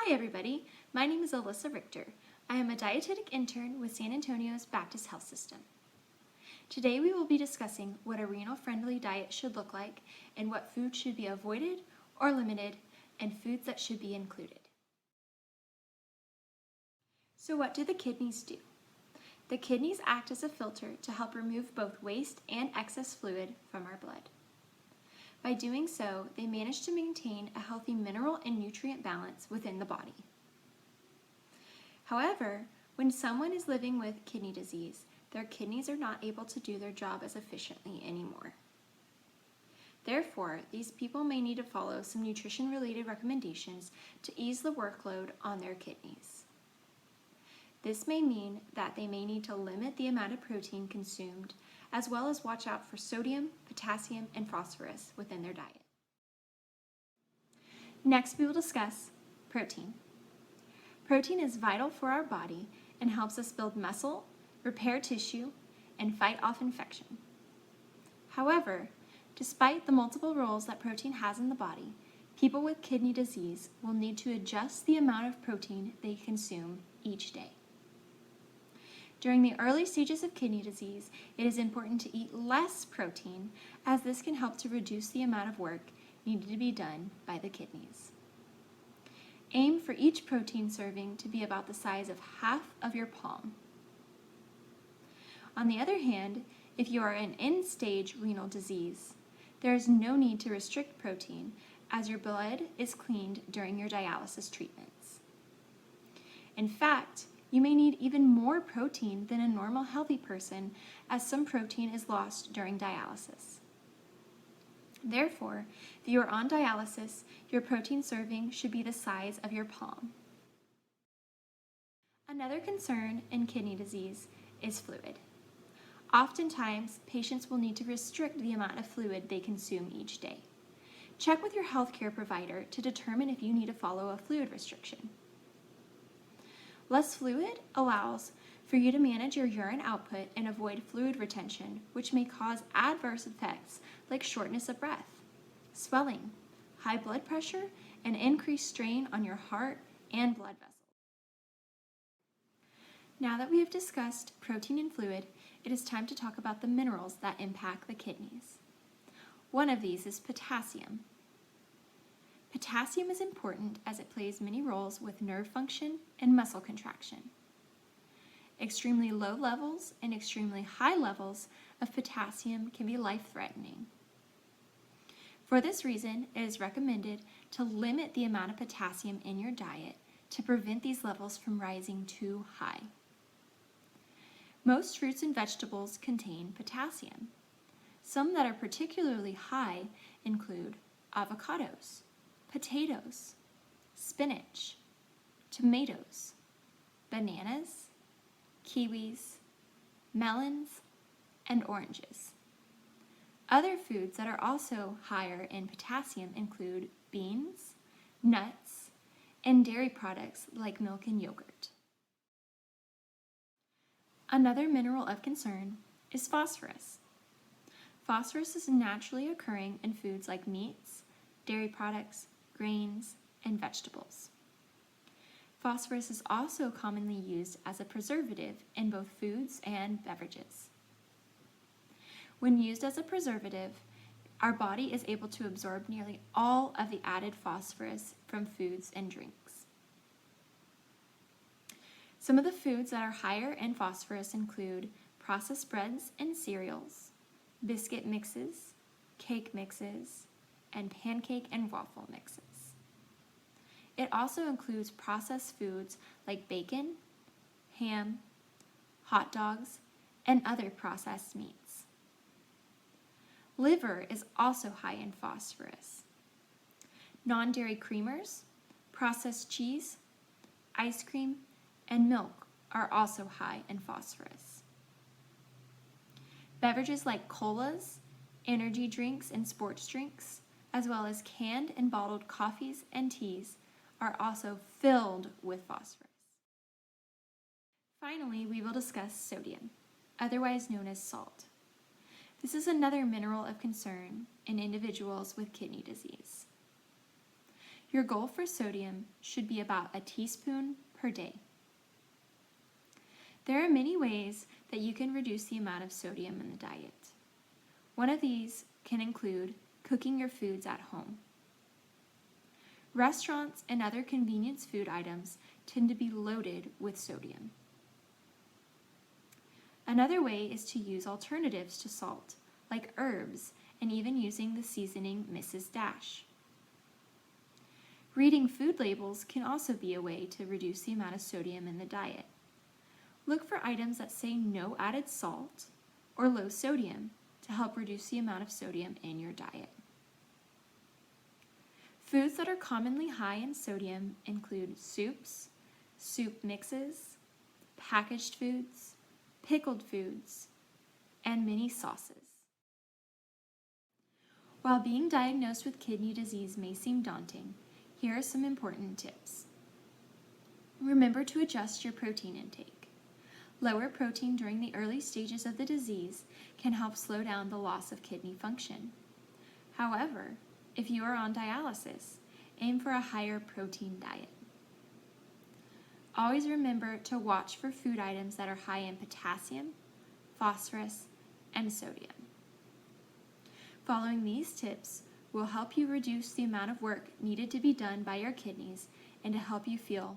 Hi everybody, my name is Alyssa Richter. I am a dietetic intern with San Antonio's Baptist Health System. Today we will be discussing what a renal-friendly diet should look like and what foods should be avoided or limited and foods that should be included. So what do the kidneys do? The kidneys act as a filter to help remove both waste and excess fluid from our blood. By doing so, they manage to maintain a healthy mineral and nutrient balance within the body. However, when someone is living with kidney disease, their kidneys are not able to do their job as efficiently anymore. Therefore, these people may need to follow some nutrition-related recommendations to ease the workload on their kidneys. This may mean that they may need to limit the amount of protein consumed, as well as watch out for sodium, potassium, and phosphorus within their diet. Next, we will discuss protein. Protein is vital for our body and helps us build muscle, repair tissue, and fight off infection. However, despite the multiple roles that protein has in the body, people with kidney disease will need to adjust the amount of protein they consume each day. During the early stages of kidney disease, it is important to eat less protein, as this can help to reduce the amount of work needed to be done by the kidneys. Aim for each protein serving to be about the size of half of your palm. On the other hand, if you are in end-stage renal disease, there is no need to restrict protein, as your blood is cleaned during your dialysis treatments. In fact, you may need even more protein than a normal healthy person, as some protein is lost during dialysis. Therefore, if you are on dialysis, your protein serving should be the size of your palm. Another concern in kidney disease is fluid. Oftentimes, patients will need to restrict the amount of fluid they consume each day. Check with your healthcare provider to determine if you need to follow a fluid restriction. Less fluid allows for you to manage your urine output and avoid fluid retention, which may cause adverse effects like shortness of breath, swelling, high blood pressure, and increased strain on your heart and blood vessels. Now that we have discussed protein and fluid, it is time to talk about the minerals that impact the kidneys. One of these is potassium. Potassium is important as it plays many roles with nerve function and muscle contraction. Extremely low levels and extremely high levels of potassium can be life-threatening. For this reason, it is recommended to limit the amount of potassium in your diet to prevent these levels from rising too high. Most fruits and vegetables contain potassium. Some that are particularly high include avocados, potatoes, spinach, tomatoes, bananas, kiwis, melons, and oranges. Other foods that are also higher in potassium include beans, nuts, and dairy products like milk and yogurt. Another mineral of concern is phosphorus. Phosphorus is naturally occurring in foods like meats, dairy products, grains, and vegetables. Phosphorus is also commonly used as a preservative in both foods and beverages. When used as a preservative, our body is able to absorb nearly all of the added phosphorus from foods and drinks. Some of the foods that are higher in phosphorus include processed breads and cereals, biscuit mixes, cake mixes, and pancake and waffle mixes. It also includes processed foods like bacon, ham, hot dogs, and other processed meats. Liver is also high in phosphorus. Non-dairy creamers, processed cheese, ice cream, and milk are also high in phosphorus. Beverages like colas, energy drinks, and sports drinks, as well as canned and bottled coffees and teas, are also filled with phosphorus. Finally, we will discuss sodium, otherwise known as salt. This is another mineral of concern in individuals with kidney disease. Your goal for sodium should be about a teaspoon per day. There are many ways that you can reduce the amount of sodium in the diet. One of these can include cooking your foods at home. Restaurants and other convenience food items tend to be loaded with sodium. Another way is to use alternatives to salt, like herbs, and even using the seasoning Mrs. Dash. Reading food labels can also be a way to reduce the amount of sodium in the diet. Look for items that say no added salt or low sodium to help reduce the amount of sodium in your diet. Foods that are commonly high in sodium include soups, soup mixes, packaged foods, pickled foods, and many sauces. While being diagnosed with kidney disease may seem daunting, here are some important tips. Remember to adjust your protein intake. Lower protein during the early stages of the disease can help slow down the loss of kidney function. However, if you are on dialysis, aim for a higher protein diet. Always remember to watch for food items that are high in potassium, phosphorus, and sodium. Following these tips will help you reduce the amount of work needed to be done by your kidneys and to help you feel